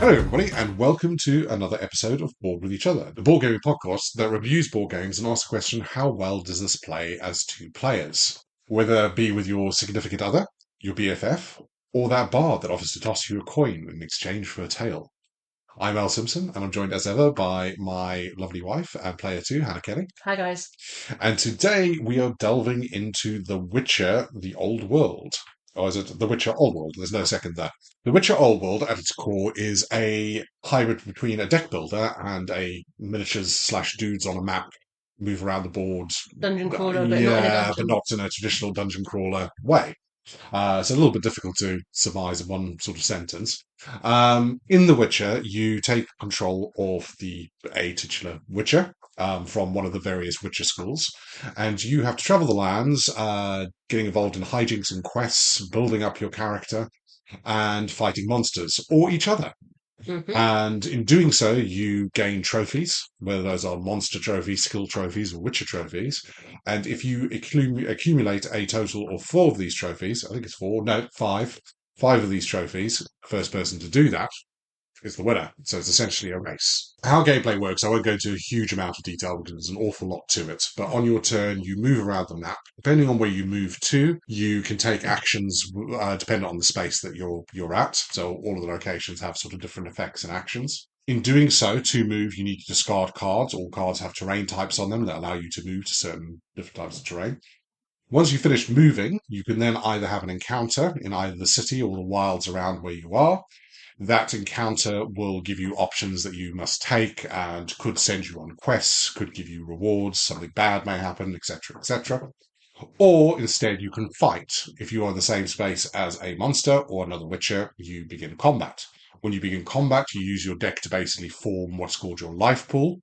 Hello, everybody, and welcome to another episode of Board with Each Other, the board gaming podcast that reviews board games and asks the question, how well does this play as two players? Whether it be with your significant other, your BFF, or that bard that offers to toss you a coin in exchange for a tale. I'm Al Simpson, and I'm joined as ever by my lovely wife and player two, Hannah Kelly. Hi, guys. And today we are delving into The Witcher, the Old World. Or is it The Witcher Old World? There's no second there. The Witcher Old World, at its core, is a hybrid between a deck builder and a miniatures slash dudes on a map move around the board. Dungeon crawler, but not in a Yeah, but dungeon. not in a traditional dungeon crawler way. It's a little bit difficult to surmise in one sort of sentence. In The Witcher, you take control of a titular Witcher from one of the various Witcher schools, and you have to travel the lands, getting involved in hijinks and quests, building up your character, and fighting monsters or each other. hmm And in doing so, you gain trophies, whether those are monster trophies, skill trophies, or Witcher trophies. And if you accumulate a total of 4 of these trophies, I think it's 4, no, 5, 5 of these trophies, the first person to do that is the winner. So it's essentially a race. How gameplay works, I won't go into a huge amount of detail because there's an awful lot to it. But on your turn, you move around the map. Depending on where you move to, you can take actions dependent on the space that you're at. So all of the locations have sort of different effects and actions. In doing so, to move, you need to discard cards. All cards have terrain types on them that allow you to move to certain different types of terrain. Once you've finished moving, you can then either have an encounter in either the city or the wilds around where you are. That encounter will give you options that you must take and could send you on quests, could give you rewards, something bad may happen, etc., etc. Or instead, you can fight. If you are in the same space as a monster or another Witcher, you begin combat. When you begin combat, you use your deck to basically form what's called your life pool.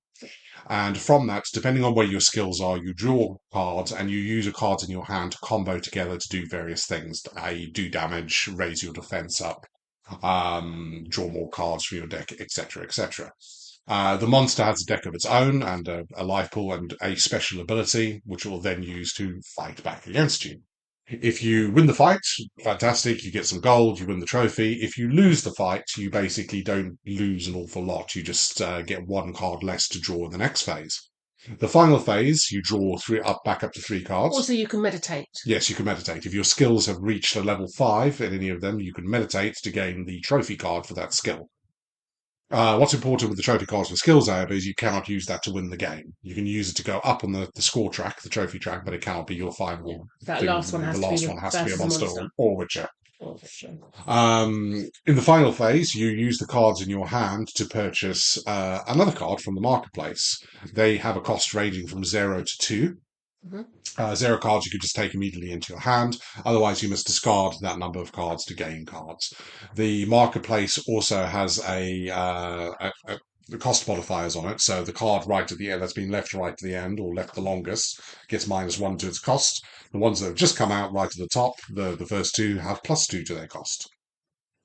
And from that, depending on where your skills are, you draw cards and you use your cards in your hand to combo together to do various things, i.e., do damage, raise your defense up, draw more cards from your deck, etc., etc. The monster has a deck of its own and a life pool and a special ability, which it will then use to fight back against you. If you win the fight, fantastic, you get some gold, you win the trophy. If you lose the fight, you basically don't lose an awful lot. You just get 1 card less to draw in the next phase. The final phase, you draw back up to 3 cards. Also, you can meditate. Yes, you can meditate. If your skills have reached a level 5 in any of them, you can meditate to gain the trophy card for that skill. What's important with the trophy cards for skills, however, is you cannot use that to win the game. You can use it to go up on the score track, the trophy track, but it cannot be your final That thing. last one The has to be last one has to be a versus a monster monster. or Witcher. Oh, sure. In the final phase, you use the cards in your hand to purchase another card from the marketplace. They have a cost ranging from 0 to 2. hmm 0 cards you could just take immediately into your hand. Otherwise, you must discard that number of cards to gain cards. The marketplace also has the cost modifiers on it. So the card right at the end that's been left right to the end or left the longest gets -1 to its cost. The ones that have just come out right at the top, the first 2 have +2 to their cost.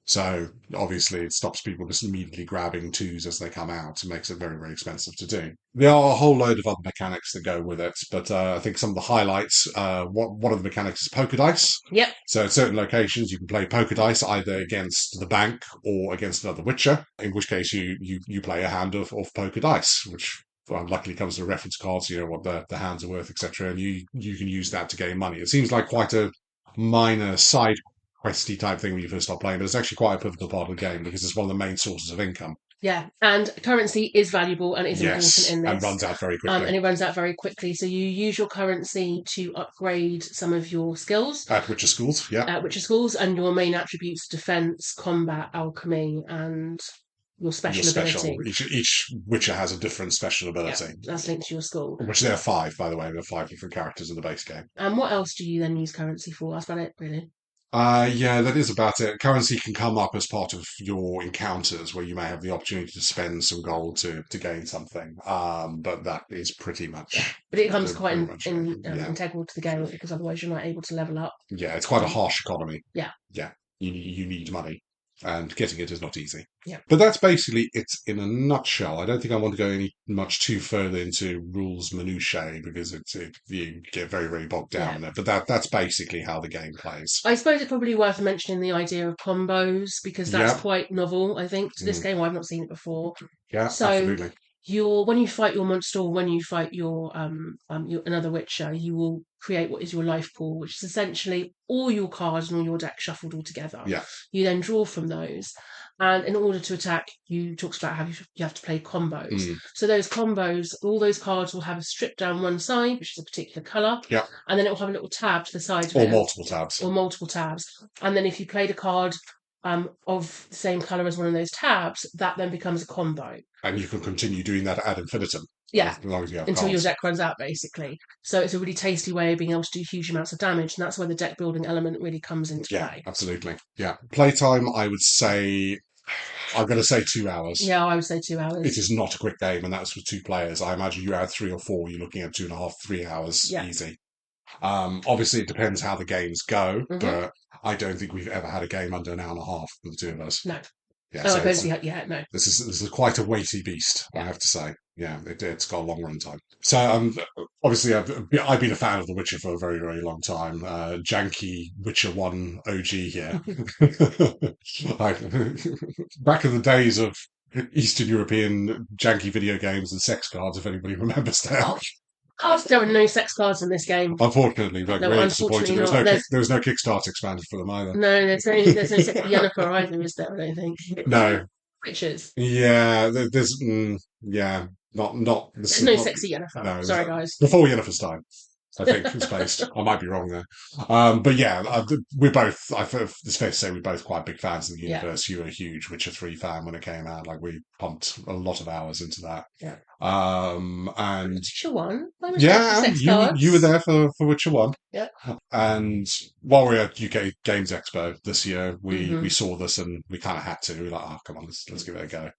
So obviously it stops people just immediately grabbing 2s as they come out and makes it very, very expensive to do. There are a whole load of other mechanics that go with it, but I think some of the highlights, one of the mechanics is poker dice. Yep. So at certain locations you can play poker dice either against the bank or against another Witcher, in which case you play a hand of poker dice, which luckily comes with reference cards, you know what the hands are worth, etc. And you can use that to gain money. It seems like quite a minor side questy type thing when you first start playing, but it's actually quite a pivotal part of the game because it's one of the main sources of income. Yeah, and currency is valuable and is Yes, important in and this. runs out very quickly. And it runs out very quickly. So you use your currency to upgrade some of your skills, At Witcher schools, yeah. which are skills, and your main attributes: defense, combat, alchemy, and your Your special special. ability. Each Witcher has a different special Yeah, ability. that's linked to your school. Which there are 5, by the way. There are 5 different characters in the base game. And what else do you then use currency for? That's about it, really. Yeah, that is about it. Currency can come up as part of your encounters where you may have the opportunity to spend some gold to gain something. But that is pretty much But it becomes quite pretty much it. Yeah. integral to the game because otherwise you're not able to level up. Yeah, it's quite a harsh economy. Yeah. Yeah, you need money. and getting it is not easy. Yeah. But that's basically it in a nutshell. I don't think I want to go any much too further into rules minutiae because you get very, very bogged down in it. But that's basically how the game plays. I suppose it's probably worth mentioning the idea of combos because that's Yeah, quite novel, I think, to this game. I've not seen it before. yeah, So absolutely. when you fight your monster, or when you fight your another Witcher, you will create what is your life pool, which is essentially all your cards and all your deck shuffled all together. Yeah, You then draw from those, and in order to attack, you talks about how you have to play combos. So those combos, all those cards will have a strip down one side, which is a particular color, yeah, and then it will have a little tab to the side of or it, multiple tabs. or multiple tabs. And then if you played a card of the same color as one of those tabs, that then becomes a combo. And you can continue doing that ad infinitum. Yeah, as long as you have until your cards. deck runs out, basically. So it's a really tasty way of being able to do huge amounts of damage, and that's where the deck building element really comes into Yeah, play. absolutely. Yeah, playtime. I would say I'm going to say 2 hours. Yeah, I would say 2 hours. It is not a quick game, and that's for 2 players. I imagine you add 3 or 4, you're looking at 2.5, 3 hours Yeah. easy. Obviously, it depends how the games go, Mhm. but I don't think we've ever had a game under an hour and a half for the two of us. No. Yeah, Oh, so I don't see. Yeah, no. this is quite a weighty beast, I Yeah. have to say. Yeah, it's got a long run time. So obviously, I've been a fan of The Witcher for a very, very long time. Janky Witcher 1 OG here. Back in the days of Eastern European janky video games and sex cards, if anybody remembers that. Oh, there are no sex cards in this game. Unfortunately, but No, really disappointed. unfortunately There was no Kickstarter expansion for them either. No, there's no sexy Yennefer either, is there? I don't think. No. Witches. Yeah, there's not. There's no sexy Yennefer. No, Sorry, guys. before Yennefer's time. I think it's based. I might be wrong there. But yeah, we're both, it's fair to say we're both quite big fans of the universe. You were a huge Witcher 3 fan when it came out. Like, we pumped a lot of hours into that. Yeah. And Witcher 1? yeah, you were there for Witcher 1. Yeah. And while we were at UK Games Expo this year, we saw this and we kind of had to. We were like, oh, come on, let's give it a go.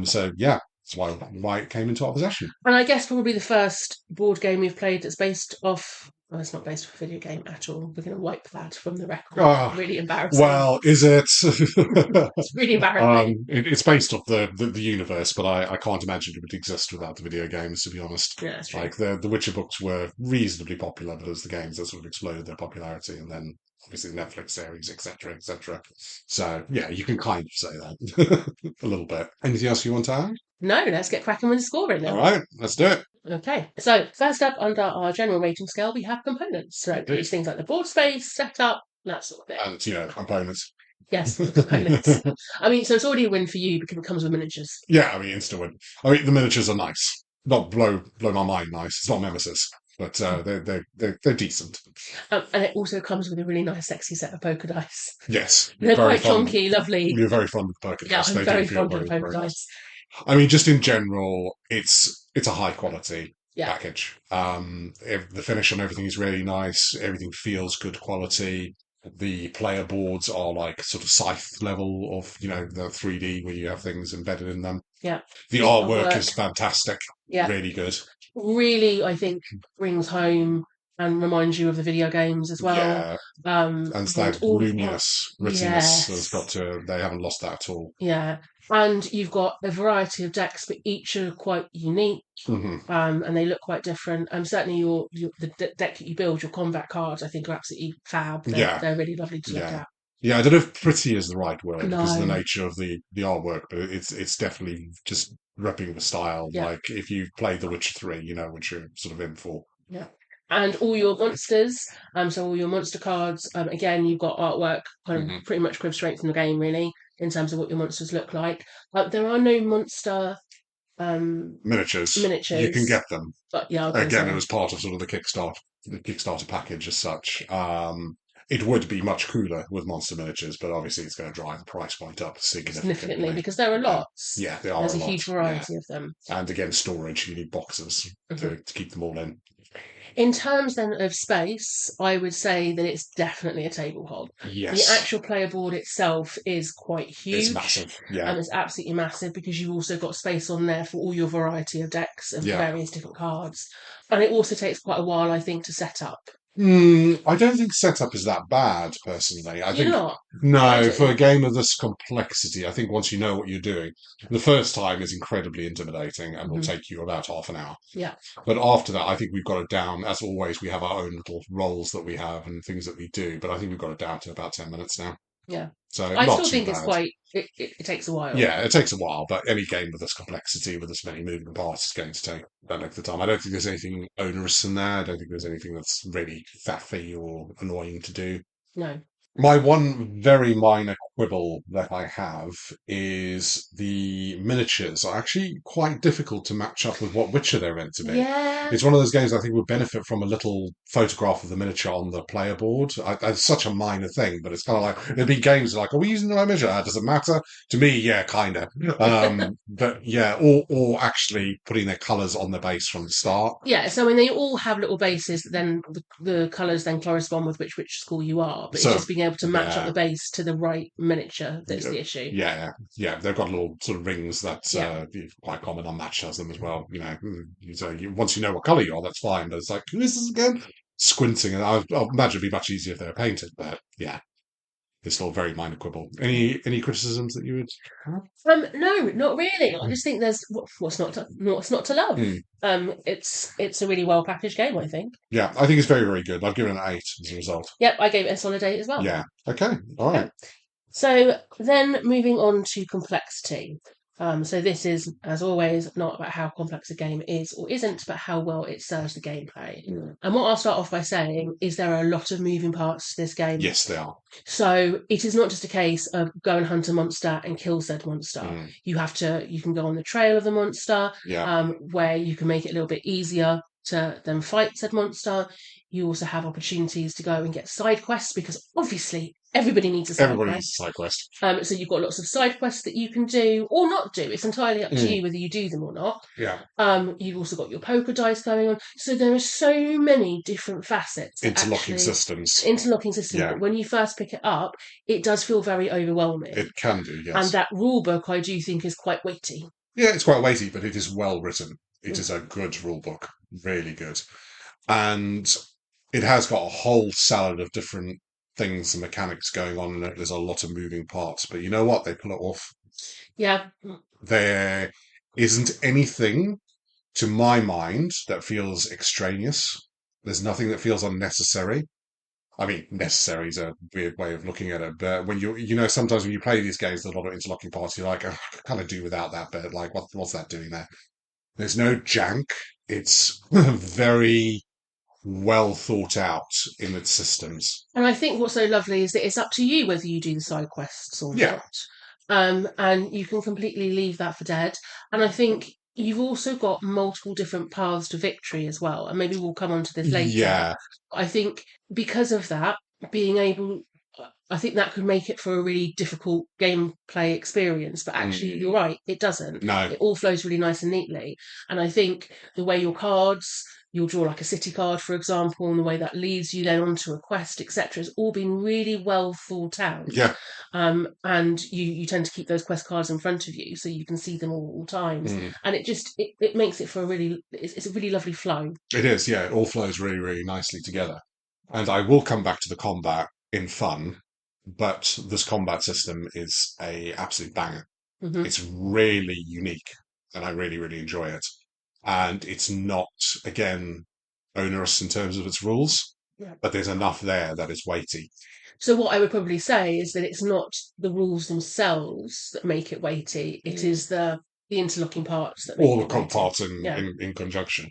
So yeah, that's why it came into our possession. And I guess probably the first board game we've played that's based off. Well, it's not based off a video game at all. We're going to wipe that from the record. Oh, really embarrassing. Well, is it? It's really embarrassing. It's based off the universe, but I can't imagine it would exist without the video games, to be honest. Yeah, that's true. Like, the Witcher books were reasonably popular, but it was the games that sort of exploded their popularity, and then obviously the Netflix series, etc., etc. So yeah, you can kind of say that a little bit. Anything else you want to add? No, let's get cracking with the scoring now. All right, let's do it. Okay, so first up under our general rating scale, we have components. So these things like the board space, setup, that sort of thing. And, components. Yes, components. I mean, so it's already a win for you because it comes with miniatures. Yeah, I mean, instant win. I mean, the miniatures are nice. Not blow my mind nice. It's not Nemesis, but they're decent. And it also comes with a really nice, sexy set of poker dice. Yes, They're quite chunky, lovely. You're very fond of poker dice. Yeah, I'm very fond of poker dice. I mean, just in general, it's a high quality Yeah. package. The finish on everything is really nice. Everything feels good quality. The player boards are like sort of scythe level of, the 3D where you have things embedded in them. Yeah. The artwork is fantastic. Yeah. Really good. Really, I think, brings home and reminds you of the video games as well. Yeah. And that luminous grittiness has got to, they haven't lost that at all. Yeah. And you've got a variety of decks, but each are quite unique, and they look quite different. Certainly, the deck that you build, your combat cards, I think are absolutely fab. They're really lovely to look at. Yeah, I don't know if pretty is the right word because of the No. nature of the artwork, but it's definitely just repping the style. Yeah. Like, if you've played The Witcher 3, you know what you're sort of in for. Yeah. And all your monsters, so all your monster cards, again, you've got artwork kind of pretty much crib straight from the game, really, in terms of what your monsters look like. There are no monster miniatures. You can get them. But yeah, again, it was part of sort of the Kickstarter package as such. It would be much cooler with monster miniatures, but obviously it's going to drive the price point up significantly because there are lots. Yeah, there are. There's a huge variety of them. And again, storage. You need boxes to keep them all in. In terms then of space, I would say that it's definitely a table hog. Yes. The actual player board itself is quite huge. It's massive, yeah. And it's absolutely massive because you've also got space on there for all your variety of decks of various different cards. And it also takes quite a while, I think, to set up. I don't think setup is that bad, personally. I Do you think, not? I no, for do. a game of this complexity, I think once you know what you're doing, the first time is incredibly intimidating and will Hmm. take you about half an hour. Yeah, But after that, I think we've got it down. As always, we have our own little roles that we have and things that we do, but I think we've got it down to about 10 minutes now. yeah. So I not still too think it's bad. quite. It takes a while. Yeah, it takes a while, but any game with this complexity, with this many moving parts, is going to take that length of time. I don't think there's anything onerous in there. I don't think there's anything that's really faffy or annoying to do. No. My one very minor quibble that I have is the miniatures are actually quite difficult to match up with what Witcher they're meant to be. Yeah. It's one of those games I think would benefit from a little photograph of the miniature on the player board. It's such a minor thing, but it's kind of like there'd be games like, are we using the right measure? Does it matter? To me, yeah, kind of. But yeah, or actually putting their colours on the base from the start. Yeah, so I mean, they all have little bases that then the colours then correspond with which school you are, but it's So just being able to match up the yeah. base to the right miniature that's Yeah, the issue. yeah. They've got little sort of rings that Yeah. quite common on match has them as well. So once you know what colour you are, that's fine. But it's like, who is this again? Squinting, and I'll imagine it'd be much easier if they were painted. But yeah, it's still a very minor quibble. Any criticisms that you would have? No, not really. I just think there's what's not to love. Hmm. It's a really well packaged game, I think. Yeah, I think it's very, very good. I've given it an 8 as a result. Yep, I gave it a solid 8 as well. Yeah. Okay. All Okay. right. So then moving on to complexity. So this is, as always, not about how complex a game is or isn't, but how well it serves the gameplay. And what I'll start off by saying is there are a lot of moving parts to this game. Yes, they are. So it is not just a case of go and hunt a monster and kill said monster. Mm. You can go on the trail of the monster, Yeah. where you can make it a little bit easier to then fight said monster. You also have opportunities to go and get side quests because obviously everybody needs a side Everybody needs quest. a side quest. So you've got lots of side quests that you can do or not do. It's entirely up to Mm. you whether you do them or not. Yeah. You've also got your poker dice going on. So there are so many different facets that Interlocking actually systems. interlocking system Yeah. that when you first pick it up, it does feel very overwhelming. It can do, And yes. that rule book I do think is quite weighty. Yeah, it's quite weighty, but it is well written. It Mm. is a good rule book, really good. And it has got a whole salad of different things and mechanics going on in it. There's a lot of moving parts, but you know what? They pull it off. Yeah. There isn't anything, to my mind, that feels extraneous. There's nothing that feels unnecessary. I mean, necessary is a weird way of looking at it, but when sometimes when you play these games, there's a lot of interlocking parts. You're like, oh, I can kind of do without that bit. Like, what's that doing there? There's no jank. It's very well thought out in its systems. And I think what's so lovely is that it's up to you whether you do the side quests or Yeah, not. And you can completely leave that for dead. And I think you've also got multiple different paths to victory as well. And maybe we'll come on to this later. yeah, I think because of that, being able, I think that could make it for a really difficult gameplay experience. But actually, you're mm, right, it doesn't. no, It all flows really nice and neatly. And I think the way your cards, you'll draw like a city card, for example, and the way that leads you then onto a quest, etc., has all been really well thought out. yeah, And you tend to keep those quest cards in front of you so you can see them all times. mm, And it makes it for a really, it's a really lovely flow. it is. Yeah, it all flows really, really nicely together. And I will come back to the combat in fun, but this combat system is a absolute banger. Hmm. It's really unique, and I really, really enjoy it. And it's not, again, onerous in terms of its rules, Yeah. but there's enough there that it's weighty. So what I would probably say is that it's not the rules themselves that make it weighty. It is the interlocking parts that make All the it weighty. parts in, Yeah. in, in conjunction.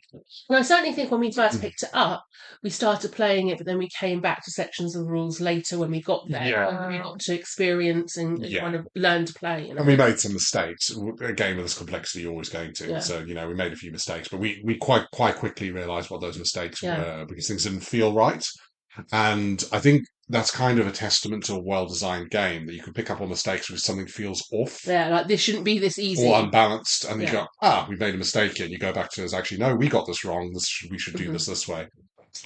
And I certainly think when we first Mm. picked it up, we started playing it, but then we came back to sections of the rules later when we got there. Yeah. And we got to experience and Yeah. kind of learn to play. And we made some mistakes. A game of this complexity, you're always going to. Yeah. So, we made a few mistakes, but we quite quickly realized what those mistakes Yeah. were because things didn't feel right. And I think that's kind of a testament to a well-designed game that you can pick up on mistakes when something feels off Yeah, like this shouldn't be this easy. or unbalanced, and you Yeah. go, we made a mistake here. And you go back to us, actually, no, we got this wrong. We should do Mhm. this way.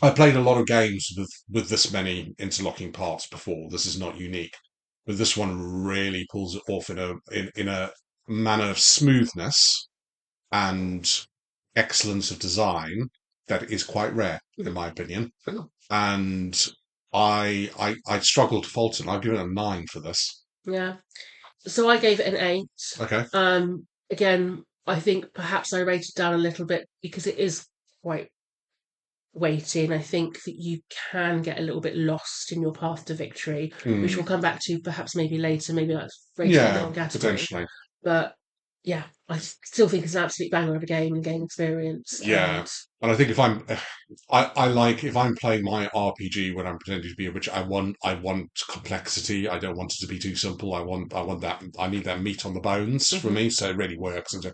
I played a lot of games with this many interlocking parts before. This is not unique, but this one really pulls it off in a manner of smoothness and excellence of design that is quite rare, in my opinion. and I struggled to fault it. I've given it a 9 for this. Yeah. So I gave it an 8. Okay. Again, I think perhaps I rated down a little bit because it is quite weighty, and I think that you can get a little bit lost in your path to victory, which we'll Mm. come back to perhaps maybe later. Maybe that's rated in a Yeah, different category. potentially. But yeah, I still think it's an absolute banger of a game and game experience. Yeah. And And I think if I like if I'm playing my RPG when I'm pretending to be a witch, I want complexity. I don't want it to be too simple. I want that. I need that meat on the bones for mhm, me. So it really works. And so,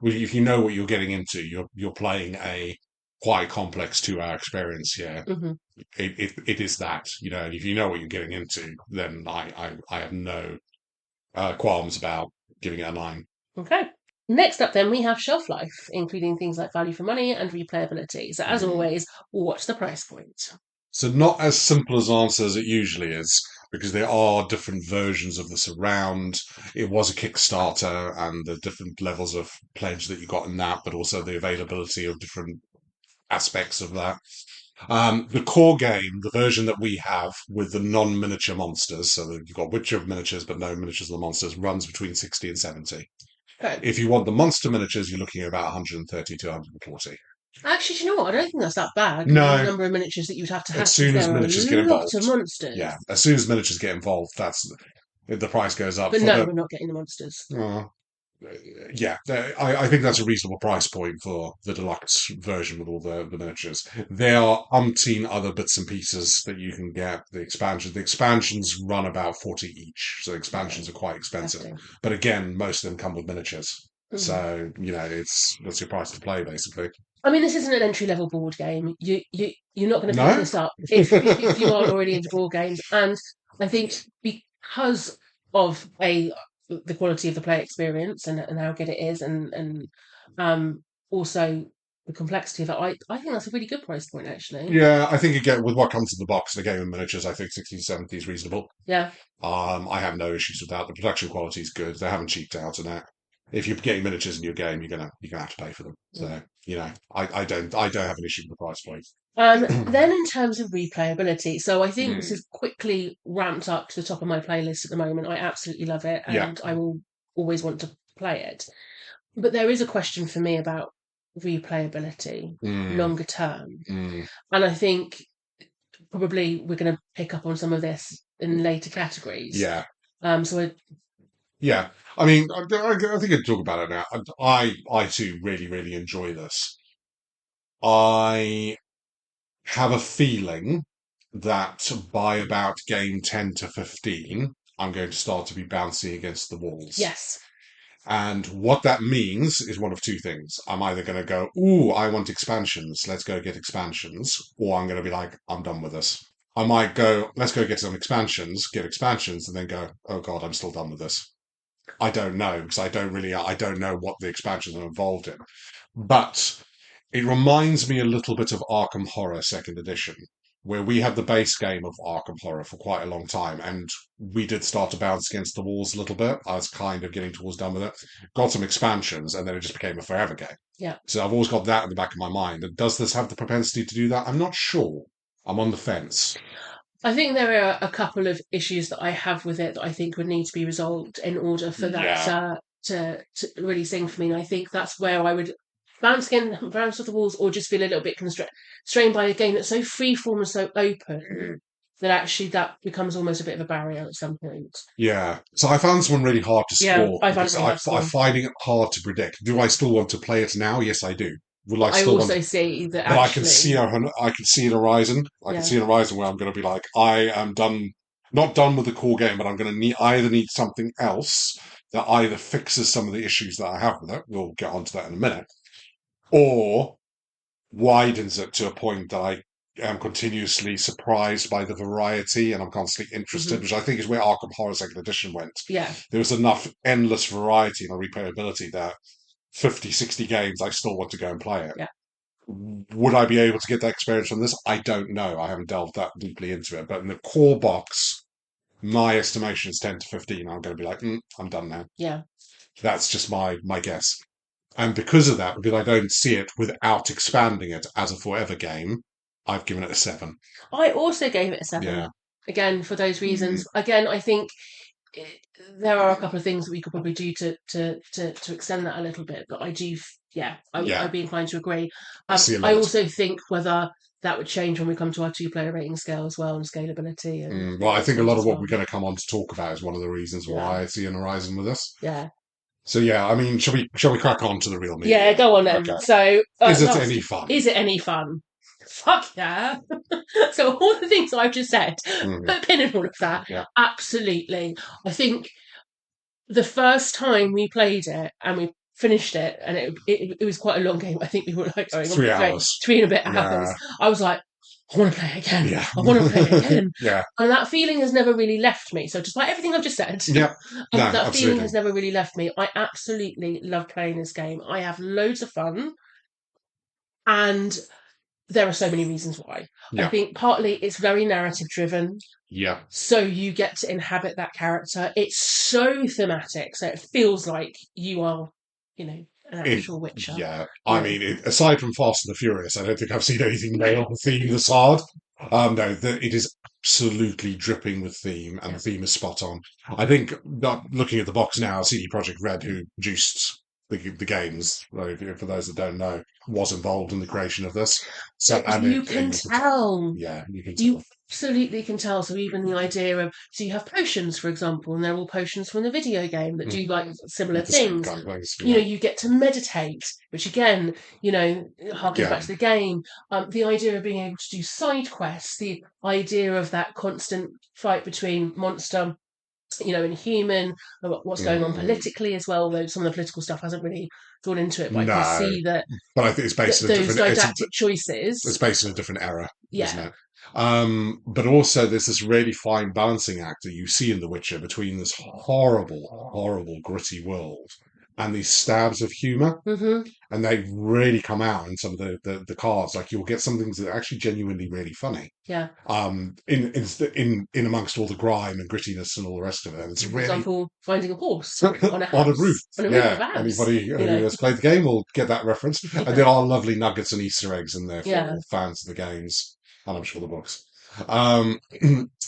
if you know what you're getting into, you're playing a quite complex 2 hour experience here. mhm. It is that, and if you know what you're getting into, then I have no qualms about giving it a 9. Okay. Next up, then, we have shelf life, including things like value for money and replayability. So, as Mm. always, what's the price point? So not as simple as answer as it usually is, because there are different versions of this around. It was a Kickstarter, and the different levels of pledge that you got in that, but also the availability of different aspects of that. The core game, the version that we have with the non-miniature monsters, so that you've got Witcher miniatures but no miniatures of the monsters, runs between 60 and 70. Okay. If you want the monster miniatures, you're looking at about 130 to 140. Actually, do you know what? I don't think that's that bad, considering the No, number of miniatures that you'd have to as have, because soon as there are a miniatures get lot of involved, monsters. yeah, as soon as miniatures get involved, that's the price goes up But for no, the. we're not getting the monsters. Uh, yeah, I think that's a reasonable price point for the deluxe version with all the miniatures. There are umpteen other bits and pieces that you can get. The expansions run about 40 each, so expansions Okay. are quite expensive. Testing. But again, most of them come with miniatures, Mhm. so that's your price to play basically. I mean, this isn't an entry level board game. You're not going to pick No. this up if you aren't already into board games. And I think because of the quality of the play experience and how good it is, and also the complexity of it, I think that's a really good price point actually. Yeah, I think again with what comes in the box, the game of miniatures, I think 60 to 70 is reasonable. Yeah. I have no issues with that. The production quality is good. They haven't cheaped out on it. If you're getting miniatures in your game, you're gonna have to pay for them. Mm. So I don't have an issue with the price point. Then in terms of replayability, so I think this Mm, is quickly ramped up to the top of my playlist at the moment. I absolutely love it, yeah. and I will always want to play it. But there is a question for me about replayability Mm, longer term. mm, And I think probably we're going to pick up on some of this in later categories. yeah. So Yeah. I mean, I think I can talk about it now. I too really, really enjoy this. I have a feeling that by about game 10 to 15, I'm going to start to be bouncing against the walls. yes, And what that means is one of two things. I'm either going to go, ooh, I want expansions. Let's go get expansions. Or I'm going to be like, I'm done with this. I might go, let's go get some expansions, get expansions, and then go, oh God, I'm still done with this. I don't know because I don't know what the expansions are involved in. But it reminds me a little bit of Arkham Horror Second Edition, where we had the base game of Arkham Horror for quite a long time, and we did start to bounce against the walls a little bit. I was kind of getting towards done with it. Got some expansions, and then it just became a forever game. yeah. So I've always got that in the back of my mind. And does this have the propensity to do that? I'm not sure. I'm on the fence. I think there are a couple of issues that I have with it that I think would need to be resolved in order for that Yeah, to really sing for me. And I think that's where I would bounce off the walls, or just feel a little bit strained by a game that's so freeform and so open that actually that becomes almost a bit of a barrier at some point. yeah. So I found this one really hard to Yeah, score I find it because really hard to I score. find it hard to predict. Do I still want to play it now? Yes, I do. Will But I I still want? also see that But I can actually, see I can see an horizon. I can yeah, see an horizon where I'm going to be like, I am done, not done with the core game, but I'm going to either need something else that either fixes some of the issues that I have with it. We'll get onto that in a minute, or widens it to a point that I am continuously surprised by the variety and I'm constantly interested, hmm, which I think is where Arkham Horror Second Edition went. yeah, There was enough endless variety and replayability that 50, 60 games, I still want to go and play it. yeah, Would I be able to get that experience from this? I don't know. I haven't delved that deeply into it. But in the core box, my estimation is 10 to 15. I'm going to be like, I'm done now. yeah. That's just my guess. And because of that, because I don't see it without expanding it as a forever game, I've given it a 7. I also gave it a Yeah. 7. Again, for those Mm. reasons. Again, I think it, there are a couple of things that we could probably do to extend that a little bit, but yeah, Yeah. I'd be inclined to agree. See a I limit. also think whether that would change when we come to our two-player rating scale as well, and scalability and Well, all I those think a things lot of as what well. we're going to come on to talk about is one of the reasons Yeah, why I see an horizon with this. yeah, So yeah, I mean, shall we crack on to the real meat yeah. here? Go on then. Okay. So, Is it last, any fun? is it any fun? Fuck yeah! So all the things I've just said, Mm, put a pin in all of that. yeah. Absolutely. I think the first time we played it and we finished it, and it was quite a long game. I think we were like going on Three for hours. three and a bit hours. Yeah. I was like, I want to play it again. Yeah. I want to play it again. Yeah. And that feeling has never really left me. So despite everything I've just said, Yep. No, that feeling absolutely. has never really left me. I absolutely love playing this game. I have loads of fun, and there are so many reasons why. I Yeah. think partly it's very narrative driven. Yeah. So you get to inhabit that character. It's so thematic, so it feels like you are, an It, actual Witcher. yeah. You I know, mean, aside from Fast and the Furious, I don't think I've seen anything nail the theme this hard. No, it is absolutely dripping with theme, and yeah. the theme is spot on. I think looking at the box now, CD Projekt Red, who produced the games, for those that don't know, was involved in the creation of this. So, and You can tell. yeah, you can You tell. absolutely can tell. So even the idea of, so you have potions, for example, and they're all potions from the video game that do like similar The same things. kind of things. You Yeah. you get to meditate, which again, harkens back Yeah. to the game. The idea of being able to do side quests, the idea of that constant fight between monster, and human, what's going on Mm, politically as well, though some of the political stuff hasn't really gone into it, but I can no, see that but I think it's based in a those different. didactic It's choices, based in a different era, isn't yeah. it? But also there's this really fine balancing act that you see in The Witcher between this horrible, horrible, gritty world and these stabs of humour, Hmm. and they really come out in some of the cards. Like you'll get some things that are actually genuinely really funny. Yeah. In amongst all the grime and grittiness and all the rest of it, and it's For really example, finding a horse on a on a roof. house, on a roof of Yeah, a house. anybody who has played the game will get that reference. And Yeah. there are lovely nuggets and Easter eggs in there Yeah. for fans of the games, and I'm sure the books.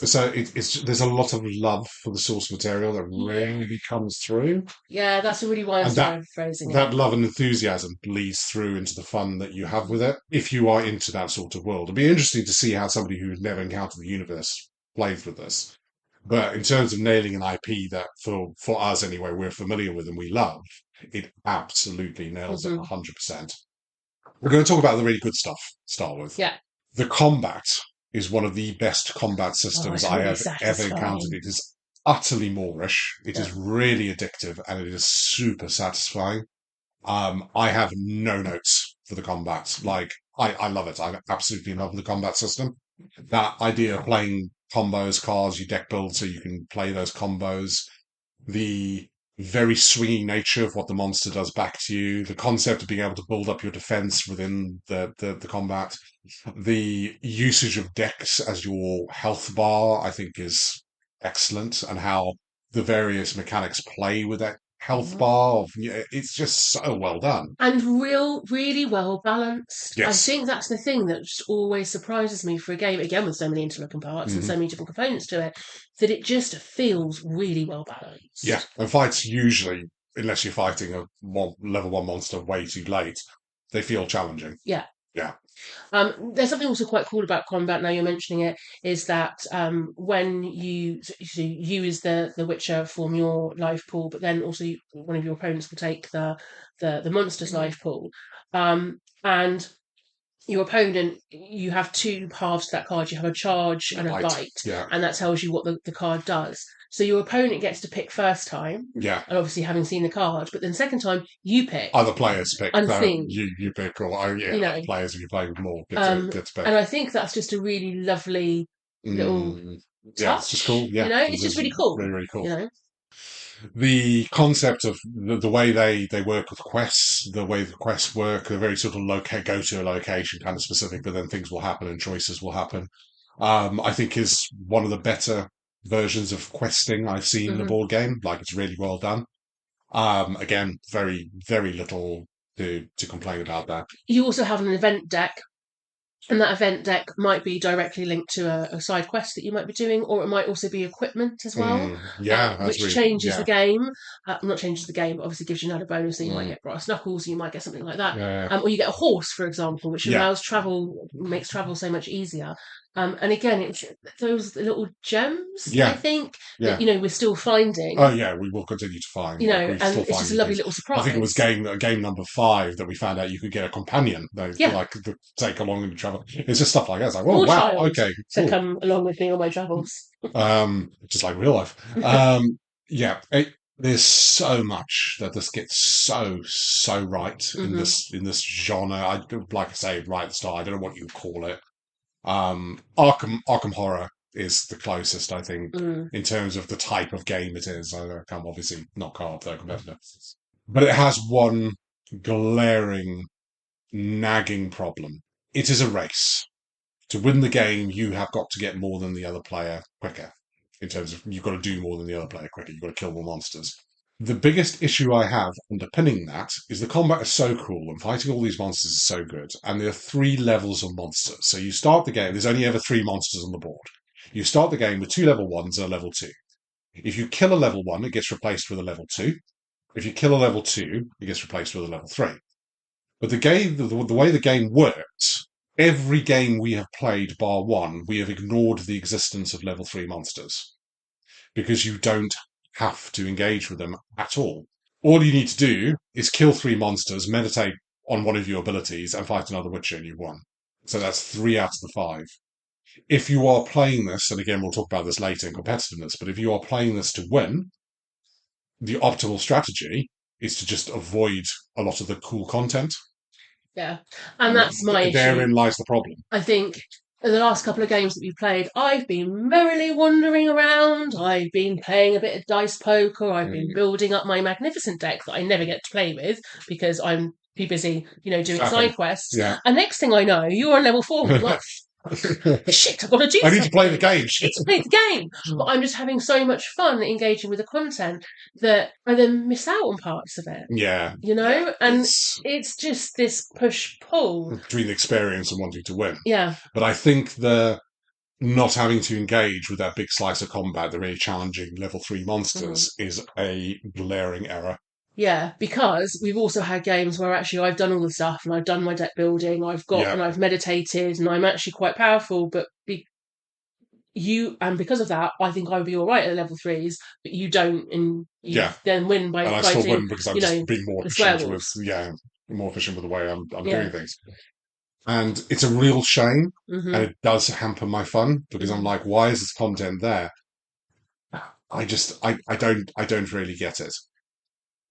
So there's a lot of love for the source material that really comes through, Yeah, that's a really wise and way of phrasing it. that love and enthusiasm bleeds through into the fun that you have with it. If you are into that sort of world, it'd be interesting to see how somebody who's never encountered the universe plays with this. But in terms of nailing an IP that, for us anyway, we're familiar with and we love, it absolutely nails it Hmm. 100%. We're going to talk about the really good stuff, start with. Yeah. The combat is one of the best combat Oh, systems it's I really have ever encountered. satisfying. It is utterly Moorish. It Yeah. is really addictive and it is super satisfying. I have no notes for the combat. Like, I love it. I'm absolutely in love with the combat system. That idea of playing combos, cards, you deck build so you can play those combos, the very swinging nature of what the monster does back to you, the concept of being able to build up your defense within the combat, the usage of decks as your health bar, I think is excellent, and how the various mechanics play with that health Mhm. bar. It's just so well done. And really well balanced. I Yes. think that's the thing that just always surprises me for a game, again with so many interlocking parts and Hmm. so many different components to it, that it just feels really well Yeah. balanced. And fights usually, unless you're fighting a level one monster way too late, they feel challenging. Yeah. Yeah. There's something also quite cool about combat. Now you're mentioning it, is that when you as the Witcher form your life pool, but then also one of your opponents will take the monster's life pool, and your opponent, you have two halves to that card. You have a charge and a Right. bite, Yeah. and that tells you what the card does. So your opponent gets to pick first time, Yeah. and obviously having seen the card, but then second time you pick Other players pick. unseen. You pick, or players if you play with more get to pick. And I think that's just a really lovely little Mm, yeah, it's just cool. touch. Yeah, It's just really cool. really, really cool. You know, The concept of the way they work with quests, the way the quests work, they're very sort of go to a location kind of specific, but then things will happen and choices will happen. I think is one of the better versions of questing I've seen in a hmm board game. Like it's really well done. Again, very, very little to complain about that. you also have an event deck, And that event deck might be directly linked to a side quest that you might be doing, or it might also be equipment as well, Yeah, that's which really, changes the yeah. game. Not changes the game, but obviously gives you another bonus. So you might Mm, get brass knuckles, you might get something like that, yeah, or you get a horse, for example, which yeah, allows travel, makes travel so much easier. And again, it's those little gems, I yeah, think, that yeah. we're still finding, Oh yeah, we will continue to find, like, we're and still it's just a finding lovely things. little I think it was surprise. game number 5 that we found out you could get a companion, though, Yeah, like, to take along and travel. It's just stuff like that. It's like, oh or wow, child okay, to cool. come along with me on my travels. Just like real life. Yeah, there's so much that this gets so right in Hmm. this genre. Like I say right at the start, I don't know what you call it. Arkham Horror is the closest, I think, Mm. in terms of the type of game it is. I can't obviously not co-op their competitor, but it has one glaring, nagging problem. It is a race. To win the game, you have got to get more than the other player quicker. In terms of you've got to do more than the other player quicker. You've got to kill more monsters. The biggest issue I have underpinning that is the combat is so cool and fighting all these monsters is so good. And there are 3 levels of monsters. So you start the game, there's only ever 3 monsters on the board. You start the game with 2 level 1s and a level 2. If you kill a level 1, it gets replaced with a level 2. If you kill a level 2, it gets replaced with a level 3. But the way the game works, every game we have played bar one, we have ignored the existence of level 3 monsters because you don't have to engage with them at all. All you need to do is kill 3 monsters, meditate on one of your abilities, and fight another Witcher, and you've won. So that's 3 out of the 5. If you are playing this, and again, we'll talk about this later in competitiveness, but if you are playing this to win, the optimal strategy is to just avoid a lot of the cool content. Yeah, and And that's my issue. therein lies the problem. I think in the last couple of games that we've played, I've been merrily wandering around. I've been playing a bit of dice poker. I've been Mm, building up my magnificent deck that I never get to play with because I'm too busy, doing exactly. side quests. Yeah. And next thing I know, you're on level 4. I'm like, shit, I've got to do I need to play the something. game. I need to play the game. But I'm just having so much fun engaging with the content that I then miss out on parts of it, Yeah. Yeah. and It's it's just this push pull. between the experience and wanting to win. Yeah. But I think the not having to engage with that big slice of combat, the really challenging level 3 Mhm. monsters, is a glaring error. Yeah, because we've also had games where actually I've done all the stuff and I've done my deck building, Yeah. and I've meditated and I'm actually quite powerful, but because of that, I think I would be all right at level 3s, but you don't, and you Yeah. then win by And I still fighting, win because I'm just being more the efficient with, werewolves. yeah, more efficient with the way I'm Yeah. doing things. And it's a real shame. And Hmm. it does hamper my fun because I'm Hmm. like, why is this content there? I don't really get it.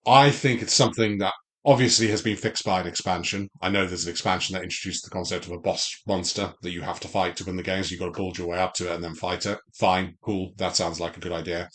I think it's something that obviously has been fixed by an expansion. I know there's an expansion that introduced the concept of a boss monster that you have to fight to win the game. So you've got to build your way up to it and then fight it. Fine, cool. That sounds like a good idea.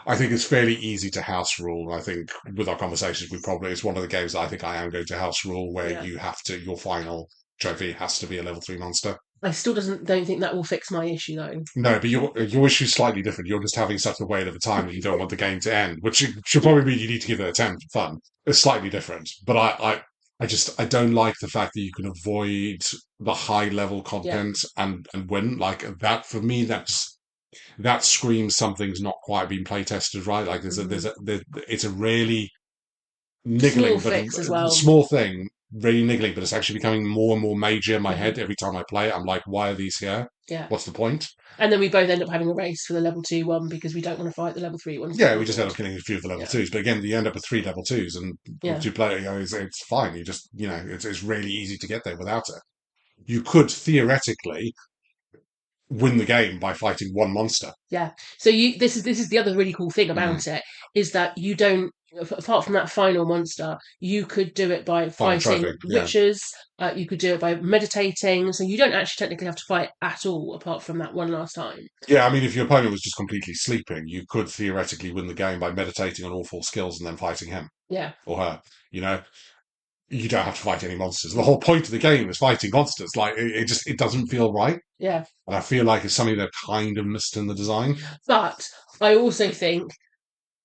I think it's fairly easy to house rule. I think with our conversations, it's one of the games that I think I am going to house rule where Yeah. your final trophy has to be a level 3 monster. I still doesn't don't think that will fix my issue though. No, but your issue is slightly different. You're just having such a wait of a time that you don't want the game to end, which should probably mean you need to give it a 10 for fun. It's slightly different, but I don't like the fact that you can avoid the high level Yeah. content and win like that. For me, that screams something's not quite been play tested right. Like Hmm. it's a really Small niggling, but fix as a well. small thing, really niggling, but it's actually becoming more and more major in my Hmm. head every time I play it. I'm like, why are these here? Yeah. What's the point? And then we both end up having a race for the level 2 one because we don't want to fight the level 3 ones that Yeah, come we just end forward. up killing a few of the level Yeah. twos, but again, you end up with 3 level 2s, and with Yeah. 2 players, it's fine. You just, it's really easy to get there without it. You could theoretically win the game by fighting one monster. Yeah. So this is the other really cool thing Mm. about it is that you don't, apart from that final monster, you could do it by Final fighting trophy, yeah. witches. You could do it by meditating. So you don't actually technically have to fight at all, apart from that one last time. Yeah, I mean, if your opponent was just completely sleeping, you could theoretically win the game by meditating on all 4 skills and then fighting him Yeah. or her. You know, you don't have to fight any monsters. The whole point of the game is fighting monsters. Like, it doesn't feel right. Yeah. And I feel like it's something they've kind of missed in the design. But I also think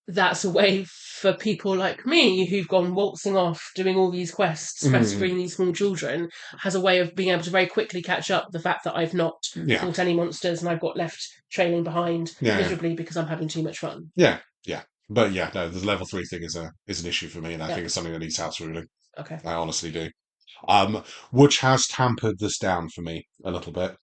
that's a way for people like me who've gone waltzing off doing all these quests, rescuing these small children, has a way of being able to very quickly catch up the fact that I've not Yeah, fought any monsters and I've got left trailing behind yeah, miserably because I'm having too much fun. yeah, yeah. But yeah, no, the level 3 thing is an issue for me, and I Yeah. think it's something that needs house ruling. Okay. I honestly do. Which has tampered this down for me a little bit.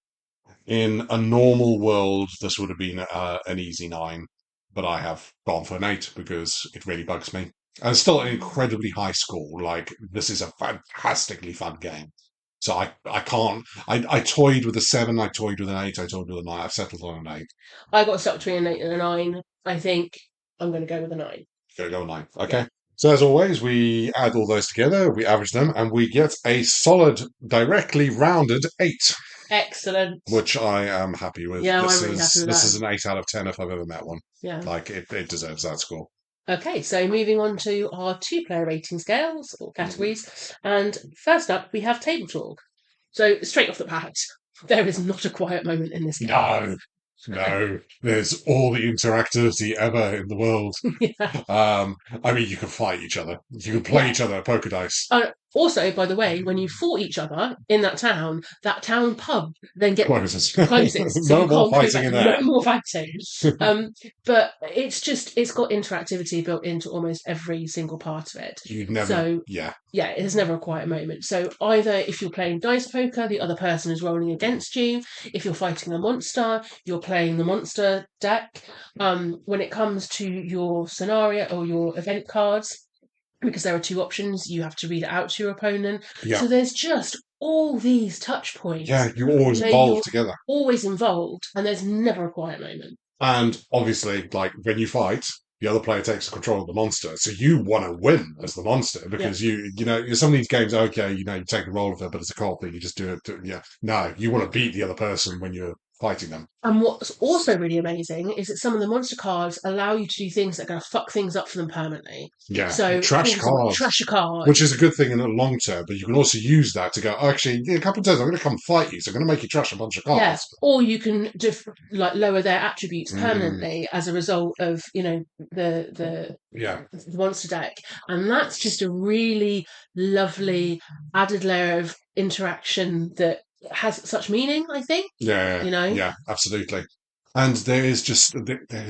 In a normal world, this would have been an easy 9, but I have gone for an 8 because it really bugs me. And it's still an incredibly high score. Like, this is a fantastically fun game. So I can't. I toyed with a 7, I toyed with an 8, I toyed with a 9. I've settled on an 8. I got stuck between an 8 and a 9. I think I'm going to go with a 9. Gonna go 9. Yeah. Okay. So as always, we add all those together, we average them, and we get a solid, directly rounded 8. Excellent. Which I am happy with. Yeah, This I'm really happy is with this that. is an 8 out of 10 if I've ever met one. Yeah. Like it deserves that score. Okay, so moving on to our 2-player rating scales or Mhm. categories. And first up, we have table talk. So straight off the bat, there is not a quiet moment in this game. No, no. There's all the interactivity ever in the world. Yeah. I mean, you can fight each other. You can play Yeah. each other at poker dice. Also, by the way, when you fought each other in that town pub then Closes. closes, so No you more can't go fighting back. in No there. more fighting. But it's got interactivity built into almost every single part of it. You'd never. So Yeah. yeah, there's never a quiet moment. So either if you're playing dice poker, the other person is rolling against you. If you're fighting a monster, you're playing the monster deck. When it comes to your scenario or your event cards, because there are 2 options, you have to read it out to your opponent. Yeah. So there's just all these touch points Yeah. You always where evolve you're together. always involved, and there's never a quiet moment. And obviously, like when you fight, the other player takes control of the monster. So you want to win as the monster Yeah. because some of these games, okay, you take a role of it, but it's a co-op thing. You just do it. Yeah. No, you want to beat the other person when you're fighting them. And what's also really amazing is that some of the monster cards allow you to do things that are going to fuck things up for them permanently. Yeah. So Trash cards. trash a card. Which is a good thing in the long term, but you can also use that to go, oh, actually, a couple of times I'm going to come fight you, so I'm going to make you trash a bunch of cards. Yeah, or you can lower their attributes permanently as a result of the Yeah. the monster deck, and that's just a really lovely added layer of interaction that has such meaning. I think. Yeah, You know. yeah, absolutely. And there is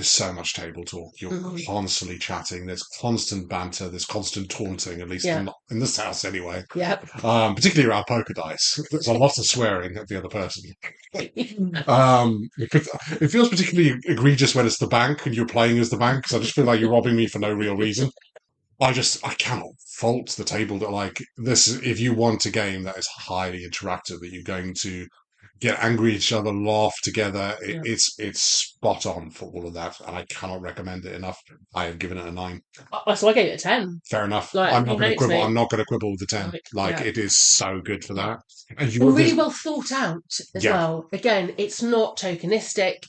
so much table talk. You're constantly chatting. There's constant banter. There's constant taunting. At least Yeah. in this house, anyway. Yeah. Particularly around poker dice. There's a lot of swearing at the other person. It feels particularly egregious when it's the bank and you're playing as the bank because I just feel like you're robbing me for no real reason. I cannot fault the table that like this. If you want a game that is highly interactive, that you're going to get angry at each other, laugh together, it's spot on for all of that, and I cannot recommend it enough. I have given it a 9. So I gave it a 10. Fair enough. Like, I'm not going to quibble. me. I'm not going to quibble with the 10. Yeah. It is so good for that. And really well thought out as well. Again, it's not tokenistic.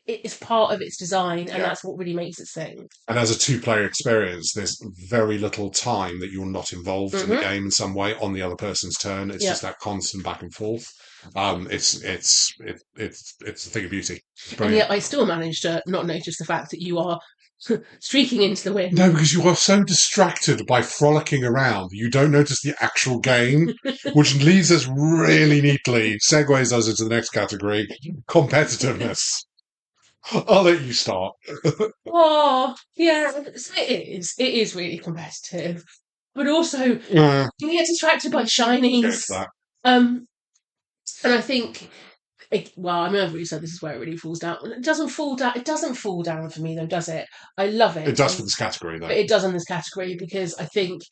It's part of its design, and that's what really makes it sing. And as a 2-player experience, there's very little time that you're not involved in the game in some way on the other person's turn. It's just that constant back and forth. It's a thing of beauty. Brilliant. And yet I still managed to not notice the fact that you are streaking into the wind. No, because you are so distracted by frolicking around, you don't notice the actual game, which leads us really neatly, segues us into the next category, competitiveness. I'll let you start. Oh, yeah, so it is really competitive. But also, you get distracted by shinies. And I think, I've already said this is where it really falls down. It doesn't fall down. It doesn't fall down for me, though, does it? I love it. It does for this category, though. But it does in this category because I think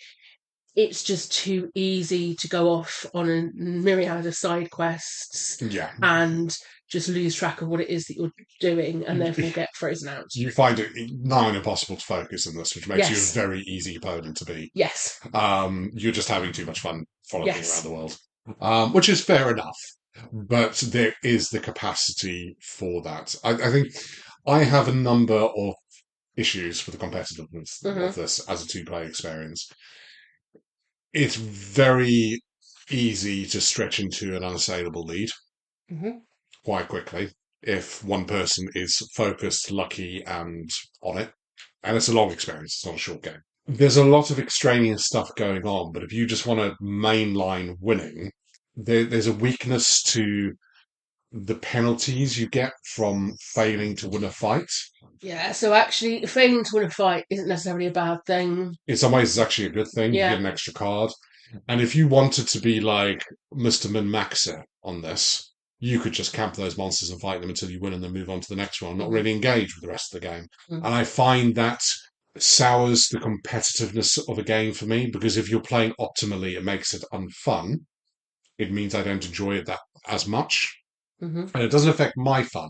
it's just too easy to go off on a myriad of side quests. Yeah. And just lose track of what it is that you're doing and therefore get frozen out. You find it nigh impossible to focus in this, which makes you a very easy opponent to beat. Yes. You're just having too much fun frolicking around the world, which is fair enough. But there is the capacity for that. I think I have a number of issues with the competitiveness of this as a 2-player experience. It's very easy to stretch into an unassailable lead quite quickly. if one person is focused, lucky, and on it. And it's a long experience. It's not a short game. There's a lot of extraneous stuff going on, but if you just want to mainline winning, there's a weakness to the penalties you get from failing to win a fight. Yeah, so actually, failing to win a fight isn't necessarily a bad thing. In some ways, it's actually a good thing. You get an extra card. And if you wanted to be like Mr. Min-Maxer on this, you could just camp those monsters and fight them until you win and then move on to the next one, not really engage with the rest of the game. And I find that sours the competitiveness of a game for me, because if you're playing optimally, it makes it unfun. It means I don't enjoy it that as much. And it doesn't affect my fun.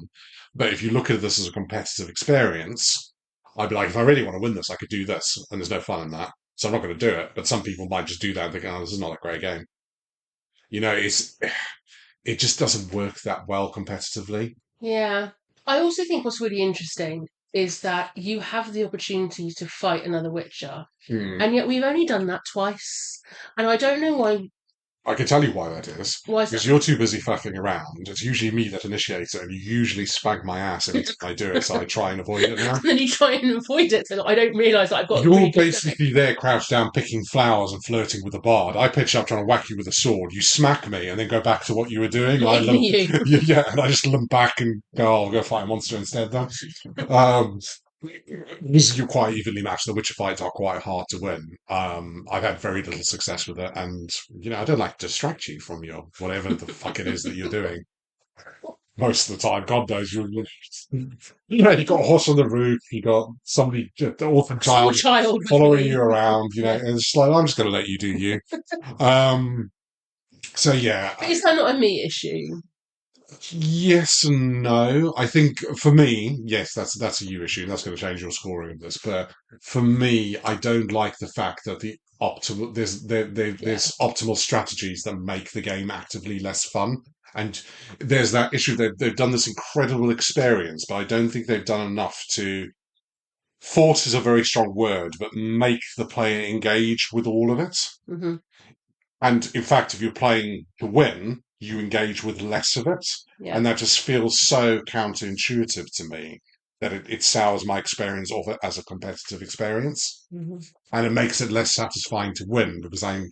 But if you look at this as a competitive experience, I'd be like, if I really want to win this, I could do this. And there's no fun in that. So I'm not going to do it. But some people might just do that and think, oh, this is not a great game. You know, it just doesn't work that well competitively. Yeah. I also think what's really interesting is that you have the opportunity to fight another Witcher. And yet we've only done that twice. And I don't know why. I can tell you why that is. Why is because that? you're too busy faffing around. It's usually me that initiates it, and you usually spank my ass every time I do it, so I try and avoid it now. And then you try and avoid it, so that I don't realise that I've got. You're basically there, crouched down, picking flowers and flirting with a bard. I pitch up trying to whack you with a sword. You smack me, and then go back to what you were doing. Yeah, and I just limp back and go, "I'll go fight a monster instead." Then, you're quite evenly matched. The Witcher fights are quite hard to win. I've had very little success with it, and I don't like to distract you from your whatever the fuck it is that you're doing. Most of the time, God knows you got a horse on the roof, you got somebody, the orphan child following you around, and it's just like, I'm just going to let you do you. So yeah. But is that not a me issue? Yes and no. I think for me, yes, that's a you issue. That's going to change your scoring of this. But for me, I don't like the fact that there's optimal strategies that make the game actively less fun. And there's that issue that they've done this incredible experience, but I don't think they've done enough to. Force is a very strong word, but make the player engage with all of it. And in fact, if you're playing to win, you engage with less of it. And that just feels so counterintuitive to me that it sours my experience of it as a competitive experience. And it makes it less satisfying to win because I've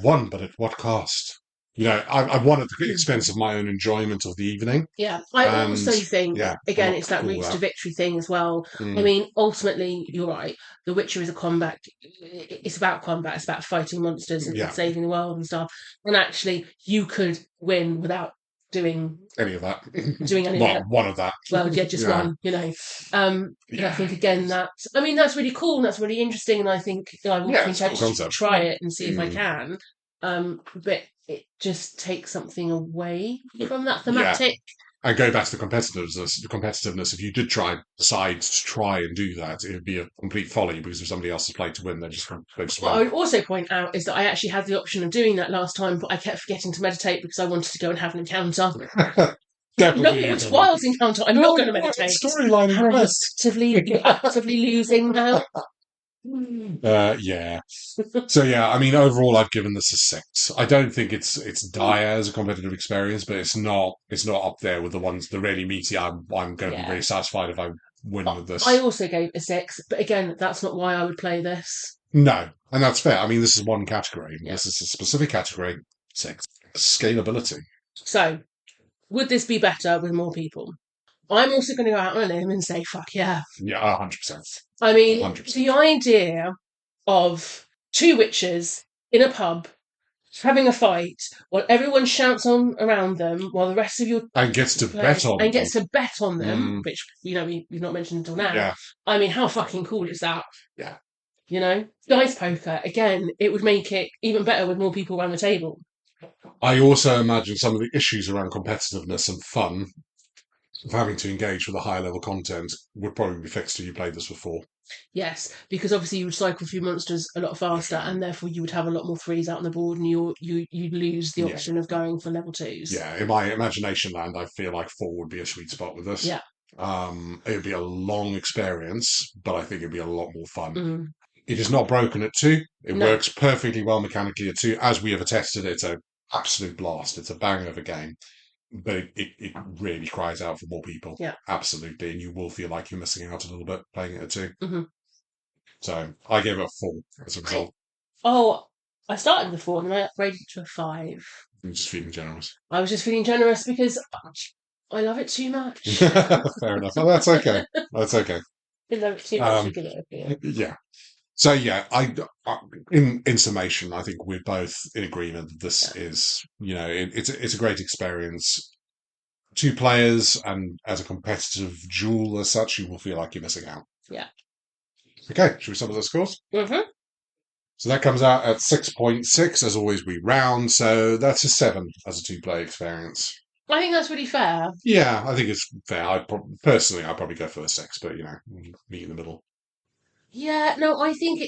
won, but at what cost? I've won at the expense of my own enjoyment of the evening. Yeah, I also think, again, it's that reach to victory thing as well. I mean, ultimately, you're right. The Witcher is a combat. It's about combat. It's about fighting monsters and saving the world and stuff. And actually, you could win without doing any of that. Doing any of that. One of that. Well, yeah, just one. I think again that's really cool and that's really interesting. And I think I will try it and see if I can. But it just takes something away from that thematic. And go back to the competitiveness. If you did decide to try and do that, it would be a complete folly because if somebody else has played to win, they're just going to What I would also point out is that I actually had the option of doing that last time, but I kept forgetting to meditate because I wanted to go and have an encounter. Definitely. No, it's Wild's encounter. I'm not going to meditate. Storyline. I'm actively losing now. Yeah. So yeah, I mean, overall, I've given this a 6. I don't think it's dire as a competitive experience, but it's not up there with the ones the really meaty. I'm going to be very satisfied if I win with this. I also gave it a 6, but again, that's not why I would play this. No, and that's fair. I mean, this is one category. This is a specific category. 6. Scalability. So, would this be better with more people? I'm also going to go out on a limb and say, fuck yeah. Yeah, 100%. I mean, 100%. The idea of 2 witches in a pub having a fight while everyone shouts on around them while the rest of your and gets to bet on them, which we've not mentioned until now. Yeah. I mean, how fucking cool is that? Yeah. Dice poker again. It would make it even better with more people around the table. I also imagine some of the issues around competitiveness and fun of having to engage with the higher level content would probably be fixed if you played this before. Yes, because obviously you would cycle through monsters a lot faster, and therefore you would have a lot more 3s out on the board, and you'd lose the option of going for level 2s. Yeah, in my imagination land, I feel like 4 would be a sweet spot with this. Yeah. It would be a long experience, but I think it'd be a lot more fun. It is not broken at 2. It works perfectly well mechanically at 2. As we have attested, it's an absolute blast. It's a banger of a game. but it really cries out for more people. Yeah. Absolutely. And you will feel like you're missing out a little bit playing it at two. Hmm. So I gave it a 4 as a result. Oh, I started with a 4 and then I upgraded to a 5. I'm just feeling generous. I was just feeling generous because I love it too much. Fair enough. Oh, that's okay. That's okay. I love it too much to Um, give it a 4. yeah. So yeah, in summation, I think we're both in agreement that this Yeah. is, it's a great experience. Two players, and as a competitive duel as such, you will feel like you're missing out. Yeah. Okay, should we sum up the scores? Mm-hmm. So that comes out at 6.6. As always, we round, so that's a 7 as a two-player experience. I think that's really fair. Yeah, I think it's fair. Personally, I'd probably go for a 6, but meet in the middle. Yeah, no, I think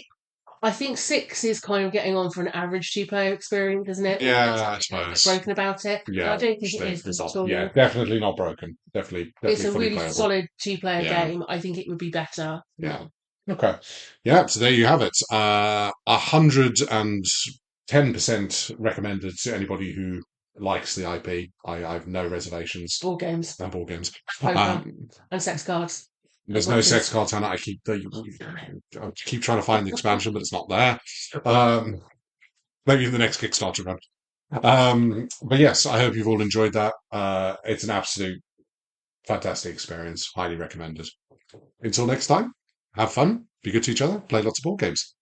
6 is kind of getting on for an average two-player experience, isn't it? Yeah, I It's a bit suppose. broken about it. And I Yeah, don't think it is it's at not. all. Yeah, definitely not broken. It's Definitely a fully really playable. solid two-player Yeah, game. I think it would be better. yeah. Okay. Yeah, so there you have it. 110% recommended to anybody who likes the IP. I have no reservations. Board games, And board games. poker, and sex cards. There's no Witches. sex content. I keep trying to find the expansion, but it's not there. Maybe in the next Kickstarter run. But yes, I hope you've all enjoyed that. It's an absolute fantastic experience. Highly recommended. Until next time, have fun, be good to each other, play lots of board games.